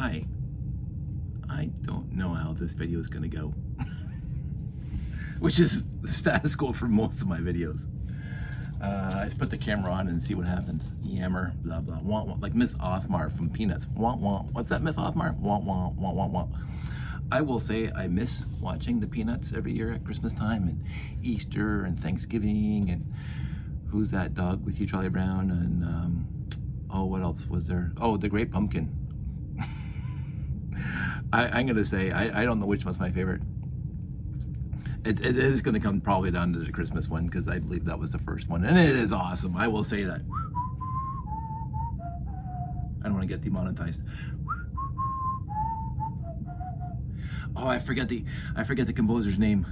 Hi, I don't know how this video is going to go, which is the status quo for most of my videos. I just put the camera on and see what happens. Yammer, blah, blah, wah, wah, like Miss Othmar from Peanuts. Wah, wah. What's that, Miss Othmar? Wah, wah, wah, wah, wah. I will say I miss watching the Peanuts every year at Christmas time and Easter and Thanksgiving and Who's That Dog with You, Charlie Brown, and oh, what else was there? Oh, The Great Pumpkin. I'm gonna say I don't know which one's my favorite. It is gonna come probably down to the Christmas one because I believe that was the first one, and it is awesome. I will say that. I don't want to get demonetized. Oh, I forget the composer's name.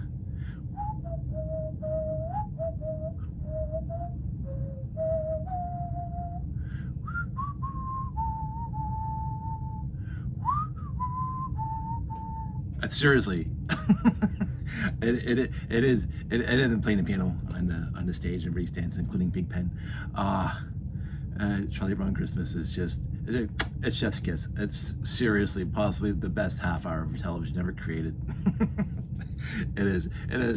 Seriously, it ended playing the piano on the stage, and everybody's dancing, including Big Pen. Charlie Brown Christmas is just it's chef's kiss. It's seriously possibly the best half hour of television ever created. It is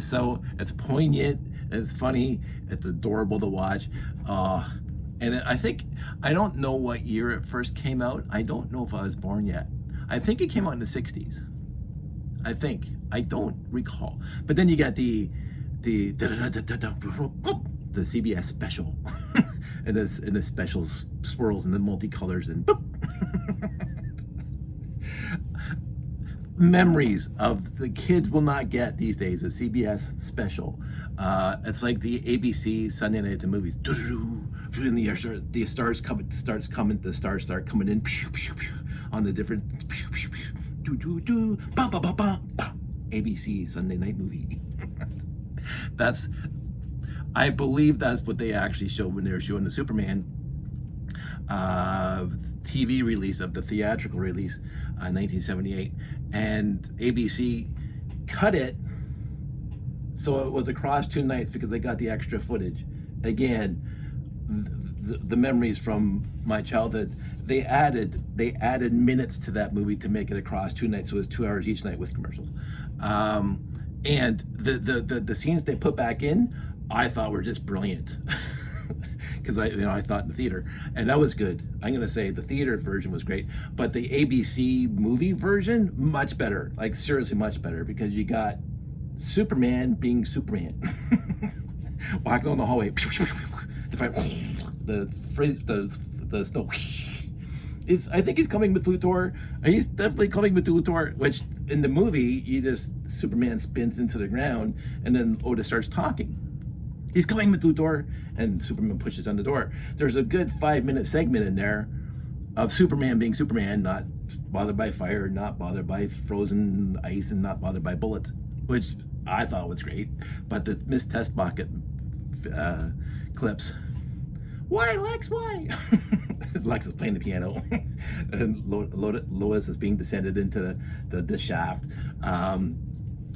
so, it's poignant, it's funny, it's adorable to watch. And I don't know what year it first came out. I don't know if I was born yet. I think it came out in the 60s. I don't recall. But then you got the CBS special, and the special swirls and the multicolors and memories of the kids will not get these days. A CBS special. It's like the ABC Sunday Night at the Movies. And the stars start coming in on the different ABC Sunday Night Movie. I believe that's what they actually showed when they were showing the Superman TV release of the theatrical release, 1978, and ABC cut it so it was across 2 nights because they got the extra footage. Again, the memories from my childhood, they added minutes to that movie to make it across 2 nights, so it was 2 hours each night with commercials. And the scenes they put back in, I thought were just brilliant. Because I thought in the theater, and that was good. I'm gonna say the theater version was great, but the ABC movie version, much better. Like seriously, much better, because you got Superman being Superman, walking on the hallway. The snow. I think he's coming with Luthor. He's definitely coming with Luthor, which in the movie, Superman spins into the ground, and then Otis starts talking. He's coming with Luthor, and Superman pushes on the door. There's a good 5-minute segment in there of Superman being Superman, not bothered by fire, not bothered by frozen ice, and not bothered by bullets, which I thought was great. But the Miss Test Bucket clips. Why, Lex, why? Lex is playing the piano, and Lois is being descended into the shaft,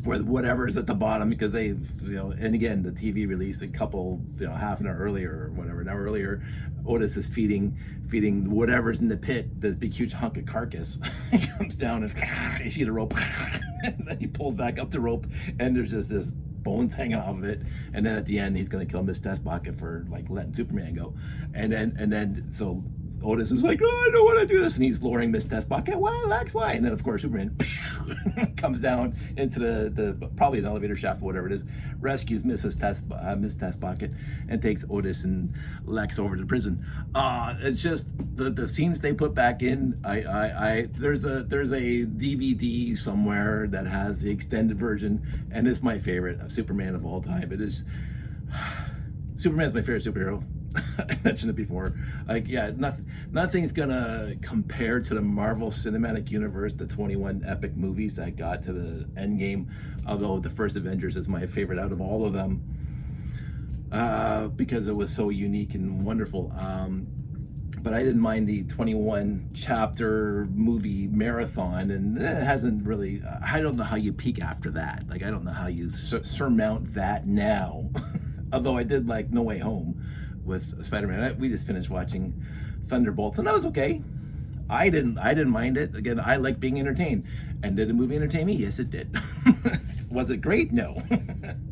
where whatever is at the bottom, because and again, the TV released a couple, half an hour earlier or whatever, an hour earlier, Otis is feeding whatever's in the pit, this big huge hunk of carcass. He comes down and you see the rope, and then he pulls back up the rope, and there's just this bones hanging off of it, and then at the end he's gonna kill Miss Test Bucket for like letting Superman go, and then so Otis is like, oh, I don't want to do this, and he's lowering Miss Test Bucket. Why, Lex? Why? And then of course Superman comes down into the probably an elevator shaft or whatever it is, rescues Miss Test Bucket, and takes Otis and Lex over to prison. It's just the scenes they put back in. There's a DVD somewhere that has the extended version, and it's my favorite of Superman of all time. It is. Superman's my favorite superhero. I mentioned it before. Like, yeah, nothing's gonna compare to the Marvel Cinematic Universe, the 21 epic movies that got to the end game. Although the first Avengers is my favorite out of all of them, because it was so unique and wonderful. But I didn't mind the 21 chapter movie marathon, and it hasn't really. I don't know how you peak after that. Like, I don't know how you surmount that now. Although I did like No Way Home with Spider-Man. We just finished watching Thunderbolts, and that was okay. I didn't mind it. Again, I like being entertained. And did the movie entertain me? Yes, it did. Was it great? No.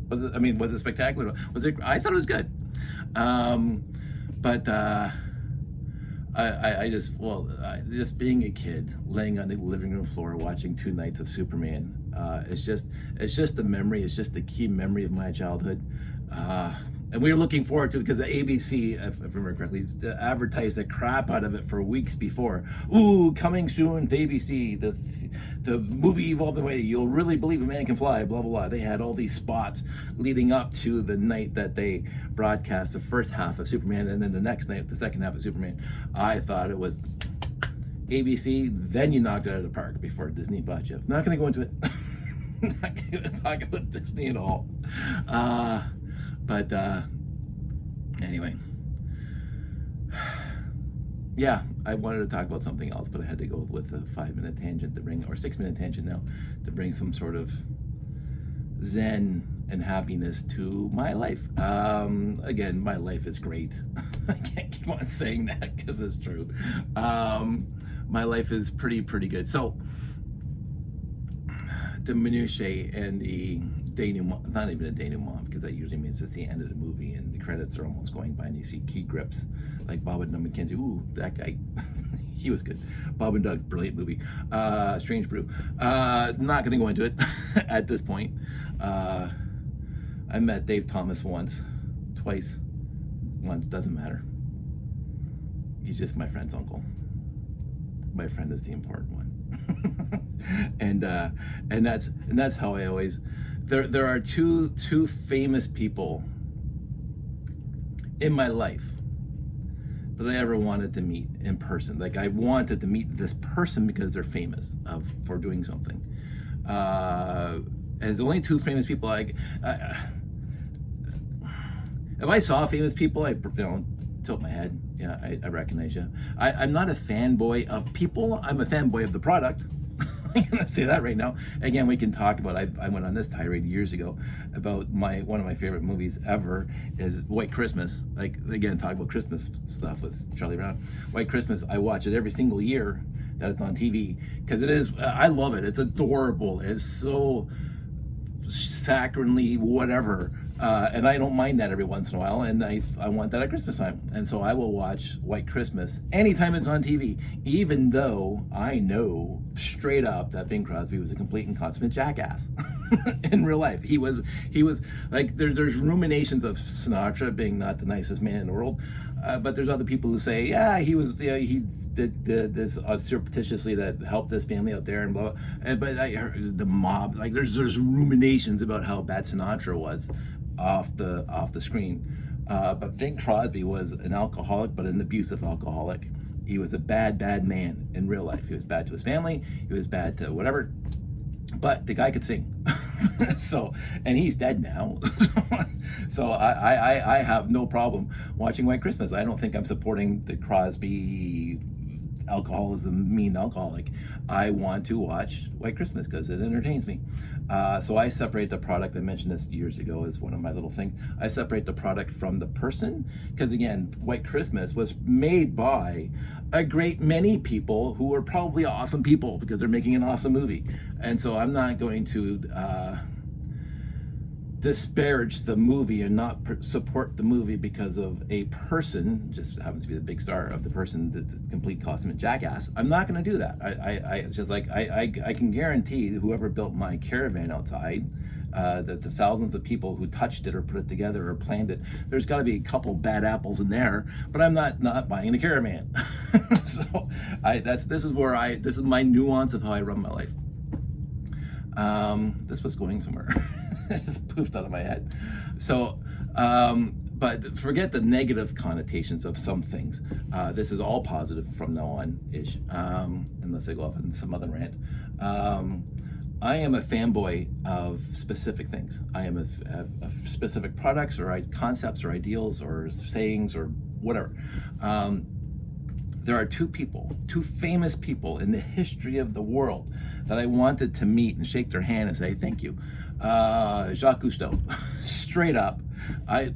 Was it spectacular? I thought it was good. But just being a kid, laying on the living room floor watching 2 nights of Superman, it's just a memory. It's just a key memory of my childhood. And we were looking forward to it because the ABC, if I remember correctly, advertised the crap out of it for weeks before. Ooh, coming soon to ABC, the movie evolved in a way you'll really believe a man can fly, blah, blah, blah. They had all these spots leading up to the night that they broadcast the first half of Superman, and then the next night, the second half of Superman. I thought it was ABC, then you knocked it out of the park before Disney bought you. Not going to go into it. Not going to talk about Disney at all. But anyway, yeah, I wanted to talk about something else, but I had to go with a 5-minute tangent to bring, or 6-minute tangent now, to bring some sort of zen and happiness to my life. Again, my life is great. I can't keep on saying that because it's true. My life is pretty good. So the minutiae and the denouement, not even a denouement, because that usually means it's the end of the movie and the credits are almost going by and you see key grips like Bob and Doug McKenzie. Ooh, that guy, he was good. Bob and Doug, brilliant movie. Strange Brew. Not going to go into it at this point. I met Dave Thomas once, doesn't matter. He's just my friend's uncle. My friend is the important one. and that's how I always. There are two famous people in my life that I ever wanted to meet in person. Like I wanted to meet this person because they're famous for doing something. And there's only 2 famous people. If I saw famous people, I tilt my head. Yeah, I recognize you. I'm not a fanboy of people. I'm a fanboy of the product. I'm gonna say that right now. Again, we can talk about. I went on this tirade years ago about one of my favorite movies ever is White Christmas. Like again, talk about Christmas stuff with Charlie Brown. White Christmas. I watch it every single year that it's on TV because it is. I love it. It's adorable. It's so saccharinely whatever. And I don't mind that every once in a while, and I want that at Christmas time. And so I will watch White Christmas anytime it's on TV, even though I know straight up that Bing Crosby was a complete and consummate jackass in real life. He was like, there's ruminations of Sinatra being not the nicest man in the world, but there's other people who say, yeah, he did this surreptitiously to help this family out there and blah, blah. But I heard the mob, like there's ruminations about how bad Sinatra was off the screen, but Bing Crosby was an alcoholic, but an abusive alcoholic. He was a bad man in real life. He was bad to his family. He was bad to whatever. But the guy could sing. So, and he's dead now. So I have no problem watching White Christmas. I don't think I'm supporting the Crosby alcoholism, mean alcoholic. I want to watch White Christmas because it entertains me. So I separate the product. I mentioned this years ago as one of my little things. I separate the product from the person because again, White Christmas was made by a great many people who are probably awesome people because they're making an awesome movie. And so I'm not going to disparage the movie and not support the movie because of a person, just happens to be the big star of the person that's a complete consummate jackass. I'm not going to do that. It's just like I can guarantee whoever built my caravan outside, that the thousands of people who touched it or put it together or planned it, there's got to be a couple bad apples in there, but I'm not buying a caravan. So this is my nuance of how I run my life. This was going somewhere. It just poofed out of my head. So, but forget the negative connotations of some things. This is all positive from now on-ish, unless I go off on some other rant. I am a fanboy of specific things. I am of specific products or concepts or ideals or sayings or whatever. There are 2 famous people in the history of the world that I wanted to meet and shake their hand and say thank you. Jacques Cousteau, straight up.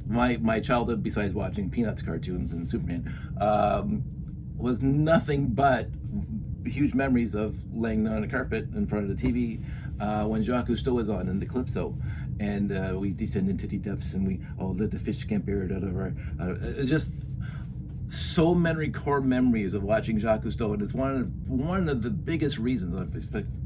My childhood, besides watching Peanuts cartoons and Superman, was nothing but huge memories of laying on a carpet in front of the TV when Jacques Cousteau was on in the Calypso, and we descend into the depths, and we let the fish scamper out of our. It's just so many core memories of watching Jacques Cousteau, and it's one of the biggest reasons,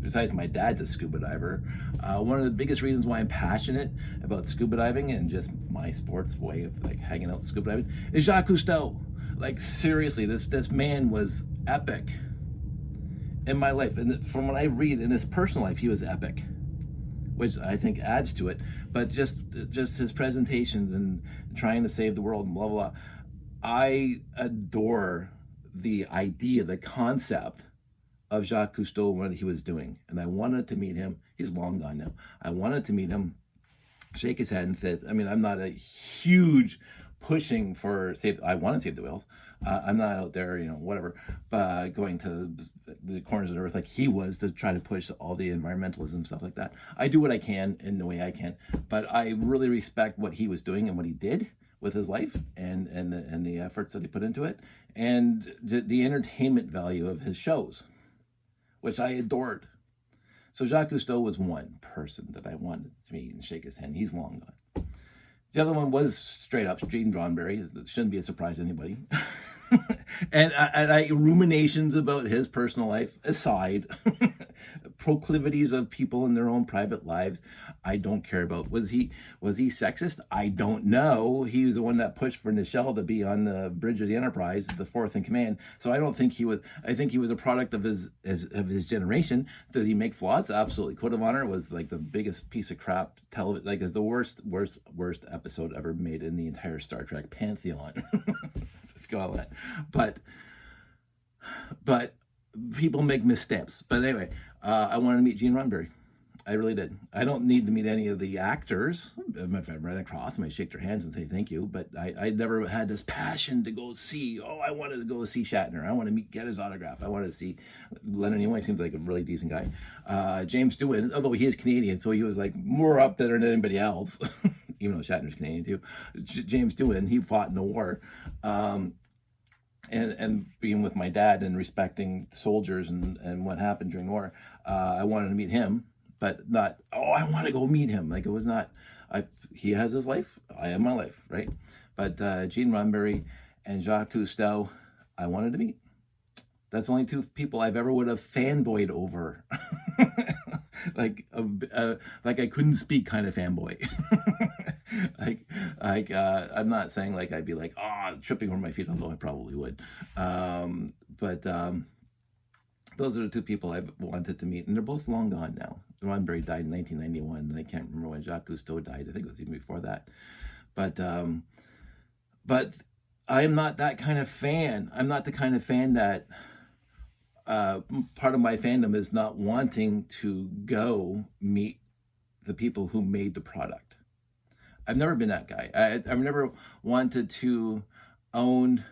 besides my dad's a scuba diver, one of the biggest reasons why I'm passionate about scuba diving and just my sports way of like hanging out with scuba diving is Jacques Cousteau. Like seriously, this man was epic in my life, and from what I read in his personal life, he was epic, which I think adds to it. But just his presentations and trying to save the world and blah blah blah. I adore the idea, the concept of Jacques Cousteau and what he was doing, and I wanted to meet him. He's long gone now. I wanted to meet him, shake his hand, and said, I mean, I'm not a huge pushing for save. I want to save the whales. I'm not out there, whatever, going to the corners of the earth like he was to try to push all the environmentalism and stuff like that. I do what I can in the way I can, but I really respect what he was doing and what he did with his life and the efforts that he put into it, and the entertainment value of his shows, which I adored. So Jacques Cousteau was one person that I wanted to meet and shake his hand. He's long gone. The other one was straight up Gene Roddenberry. It shouldn't be a surprise to anybody. and I ruminations about his personal life aside, proclivities of people in their own private lives, I don't care about. Was he sexist? I don't know. He was the one that pushed for Nichelle to be on the bridge of the Enterprise, the fourth in command. So I don't think he was. I think he was a product of his generation. Did he make flaws? Absolutely. Code of Honor was like the biggest piece of crap television. Like, it's the worst episode ever made in the entire Star Trek pantheon. Let's call that. But people make missteps. But anyway, I wanted to meet Gene Roddenberry. I really did. I don't need to meet any of the actors. If I ran across, I might shake their hands and say thank you. But I never had this passion to go see. Oh, I wanted to go see Shatner. I want to get his autograph. I wanted to see Leonard Nimoy. Seems like a really decent guy. James Doohan, although he is Canadian, so he was like more up there than anybody else. Even though Shatner's Canadian too. James Doohan, he fought in the war. And being with my dad and respecting soldiers and what happened during the war, I wanted to meet him, but not, I want to go meet him. Like, it was not, he has his life, I have my life, right? But Gene Roddenberry and Jacques Cousteau, I wanted to meet. That's the only two people I've ever would have fanboyed over. like I couldn't speak kind of fanboy. I'm not saying like I'd be like, tripping over my feet, although I probably would. But those are the two people I've wanted to meet, and they're both long gone now. Roddenberry died in 1991, and I can't remember when Jacques Cousteau died. I think it was even before that. But I am not that kind of fan. I'm not the kind of fan that part of my fandom is not wanting to go meet the people who made the product. I've never been that guy. I've never wanted to own,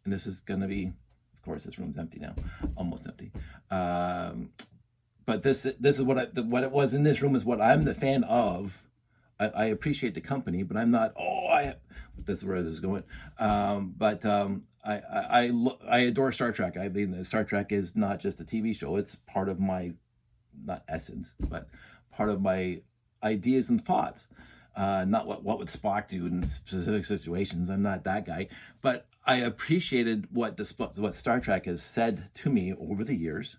and this is going to be, of course, this room's empty now, almost empty. But this is what it was in this room is what I'm the fan of. I appreciate the company, but I'm not. That's where this is going. I adore Star Trek. I mean, Star Trek is not just a TV show. It's part of my, not essence, but part of my ideas and thoughts. Not what would Spock do in specific situations. I'm not that guy. But I appreciated what Star Trek has said to me over the years,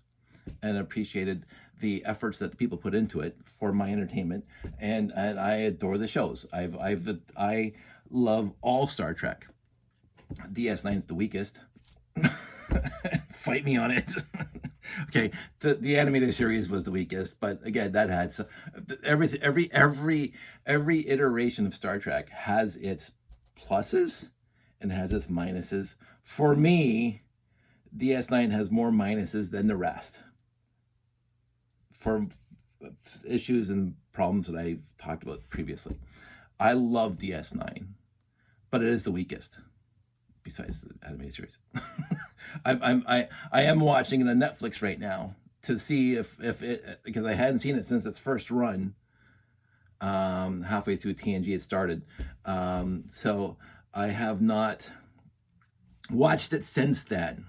and appreciated the efforts that the people put into it for my entertainment. And I adore the shows. I love all Star Trek. DS9's the weakest. Fight me on it. Okay, the animated series was the weakest, but again, that had every iteration of Star Trek has its pluses and has its minuses. For me, DS9 has more minuses than the rest, for issues and problems that I've talked about previously. I love DS9, but it is the weakest besides the animated series. I am watching it on Netflix right now to see if it, because I hadn't seen it since its first run. Halfway through TNG it started, so I have not watched it since then.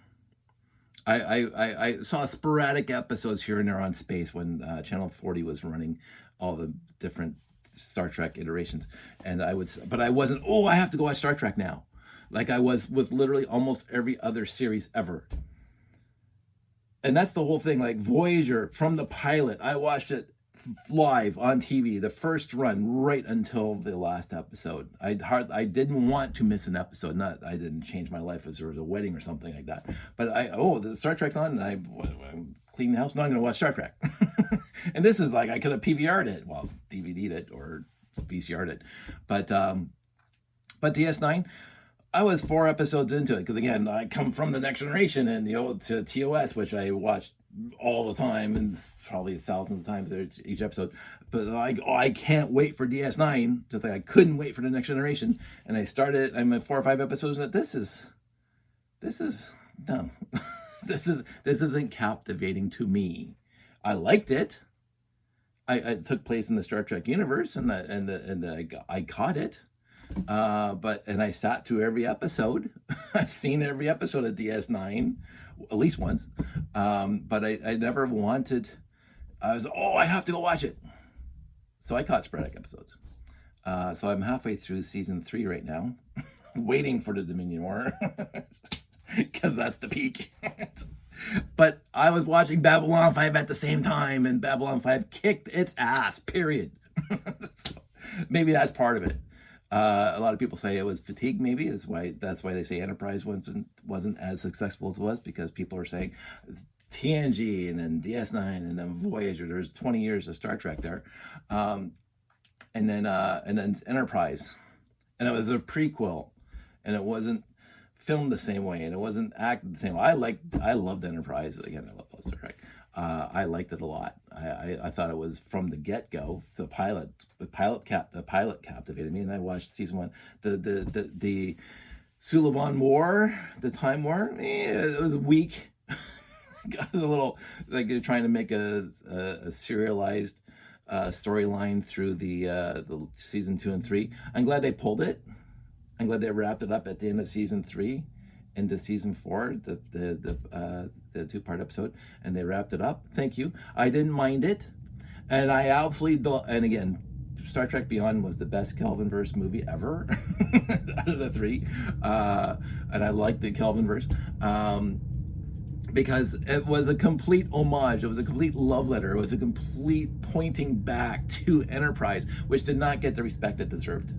I saw sporadic episodes here and there on Space when Channel 40 was running all the different Star Trek iterations, and but I wasn't. Oh, I have to go watch Star Trek now, like I was with literally almost every other series ever. And that's the whole thing. Like Voyager, from the pilot, I watched it live on TV, the first run, right until the last episode. I didn't want to miss an episode. Not I didn't change my life as there was a wedding or something like that. But the Star Trek's on, and I'm cleaning the house. No, I'm going to watch Star Trek. And this is like I could have PVR'd it, well, DVD'd it or VCR'd it, but DS9. I was 4 episodes into it because, again, I come from the Next Generation and the old to TOS, which I watched all the time and probably thousands of times each episode. But I can't wait for DS9, just like I couldn't wait for the Next Generation. And I started. I'm at 4 or 5 episodes, and this is no, this isn't captivating to me. I liked it. It took place in the Star Trek universe, and I caught it. But I sat through every episode. I've seen every episode of DS9 at least once. But I never wanted. I have to go watch it. So I caught sporadic episodes. So I'm halfway through season 3 right now, waiting for the Dominion War, because that's the peak. But I was watching Babylon 5 at the same time, and Babylon 5 kicked its ass, period. So maybe that's part of it. A lot of people say it was fatigue. Maybe that's why they say Enterprise wasn't as successful as it was, because people are saying TNG and then DS9 and then Voyager. There's 20 years of Star Trek there, and then Enterprise, and it was a prequel, and it wasn't filmed the same way, and it wasn't acted the same way. I loved Enterprise. Again, I love Star Trek. I liked it a lot. I thought it was from the get-go. The pilot captivated me, and I watched season 1. The Suliban War, the Time War, it was weak. It was a little like you're trying to make a serialized storyline through the season 2 and 3. I'm glad they pulled it. I'm glad they wrapped it up at the end of season 3 into season 4, the 2-part episode, and they wrapped it up. Thank you. I didn't mind it, and I absolutely don't. And again, Star Trek Beyond was the best Kelvinverse movie ever out of the 3, and I liked the Kelvinverse because it was a complete homage. It was a complete love letter. It was a complete pointing back to Enterprise, which did not get the respect it deserved.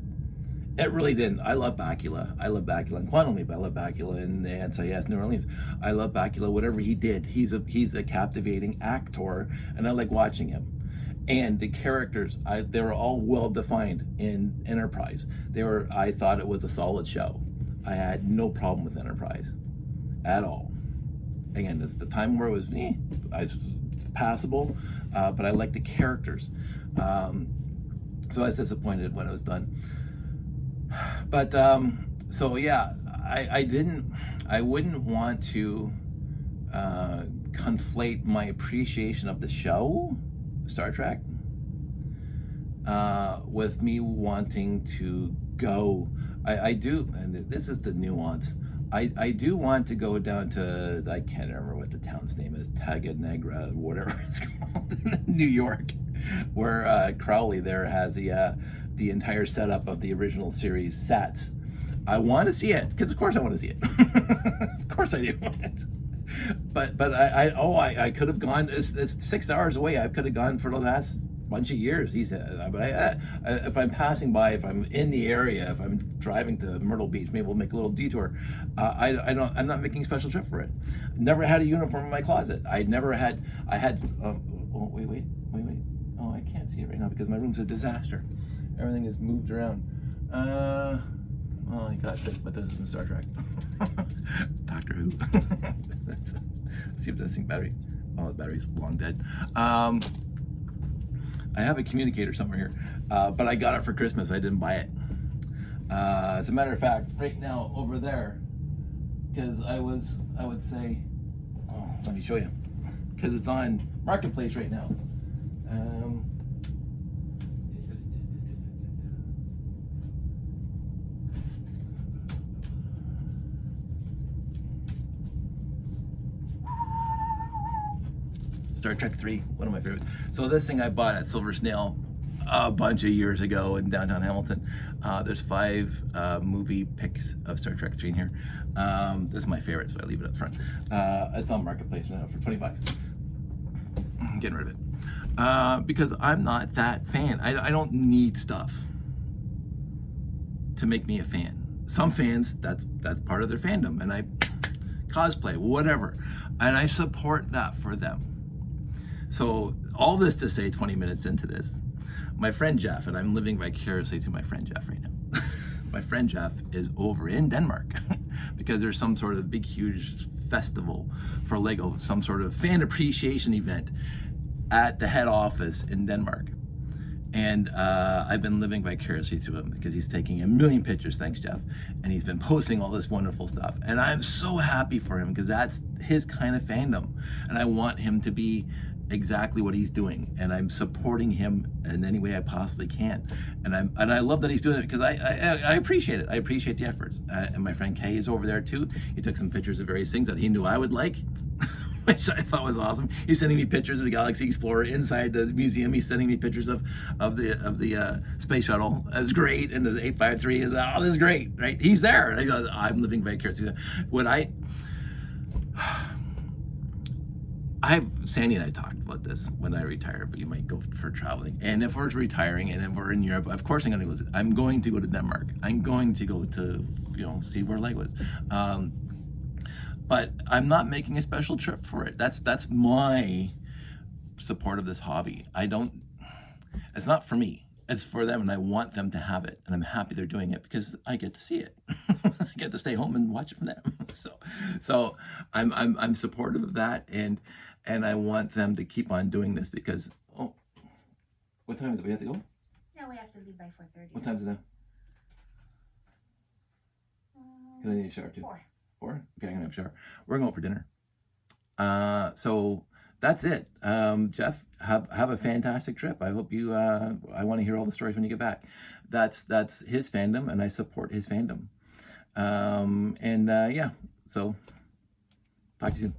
It really didn't. I love Bakula. I love Bakula in Quantum Leap. I love Bakula in the NCIS New Orleans. I love Bakula. Whatever he did, he's a captivating actor, and I like watching him. And the characters, they were all well defined in Enterprise. I thought it was a solid show. I had no problem with Enterprise at all. Again, the time where it was passable, but I liked the characters. So I was disappointed when it was done. But so yeah, I wouldn't want to conflate my appreciation of the show, Star Trek, with me wanting to go. I do, and this is the nuance. I do want to go down to, I can't remember what the town's name is, Taganegra, whatever it's called, in New York, where Crowley there has the entire setup of the original series sets. I want to see it, because of course I want to see it. Of course I do. But I could have gone. It's 6 hours away. I could have gone for the last bunch of years. He said, but if I'm passing by, if I'm in the area, if I'm driving to Myrtle Beach, maybe we'll make a little detour. I'm not making a special trip for it. Never had a uniform in my closet. I had. Wait. Oh, I can't see it right now because my room's a disaster. Everything is moved around. Oh my gosh, but this isn't Star Trek. Doctor Who. Let's see if this thing battery. Oh, the battery's long dead. I have a communicator somewhere here, but I got it for Christmas. I didn't buy it. As a matter of fact, right now over there, because I would say, oh, let me show you, because it's on Marketplace right now. Star Trek 3, one of my favorites. So this thing I bought at Silver Snail a bunch of years ago in downtown Hamilton. There's 5 movie pics of Star Trek 3 in here. This is my favorite, so I leave it up front. It's on Marketplace now for $20. I'm getting rid of it. Because I'm not that fan. I don't need stuff to make me a fan. Some fans, that's part of their fandom, and I cosplay, whatever, and I support that for them. So all this to say, 20 minutes into this, my friend Jeff, and I'm living vicariously through my friend Jeff right now. My friend Jeff is over in Denmark because there's some sort of big, huge festival for Lego, some sort of fan appreciation event at the head office in Denmark. And I've been living vicariously through him because he's taking a million pictures, thanks Jeff, and he's been posting all this wonderful stuff. And I'm so happy for him because that's his kind of fandom. And I want him to be exactly what he's doing, and I'm supporting him in any way I possibly can. And I love that he's doing it because I appreciate it. I appreciate the efforts. And my friend Kay is over there too. He took some pictures of various things that he knew I would like, which I thought was awesome. He's sending me pictures of the Galaxy Explorer inside the museum. He's sending me pictures of the space shuttle. That's great. And the 853 is, oh, this is great, right? He's there. And I'm living vicariously. Sandy and I talked about this when I retire, but you might go for traveling. And if we're retiring and if we're in Europe, of course I'm going to go to Denmark. I'm going to go to, see where Lego is. But I'm not making a special trip for it. That's my support of this hobby. It's not for me. It's for them, and I want them to have it, and I'm happy they're doing it because I get to see it. I get to stay home and watch it from them. So I'm supportive of that, and I want them to keep on doing this because what time is it? We have to go? No, we have to leave by 4:30. What time is it now? Because I need a shower too. 4. 4? Okay, I'm gonna have a shower. We're going for dinner. So that's it. Jeff, have a fantastic trip. I hope you, I want to hear all the stories when you get back. That's his fandom, and I support his fandom. Yeah, so talk to you soon.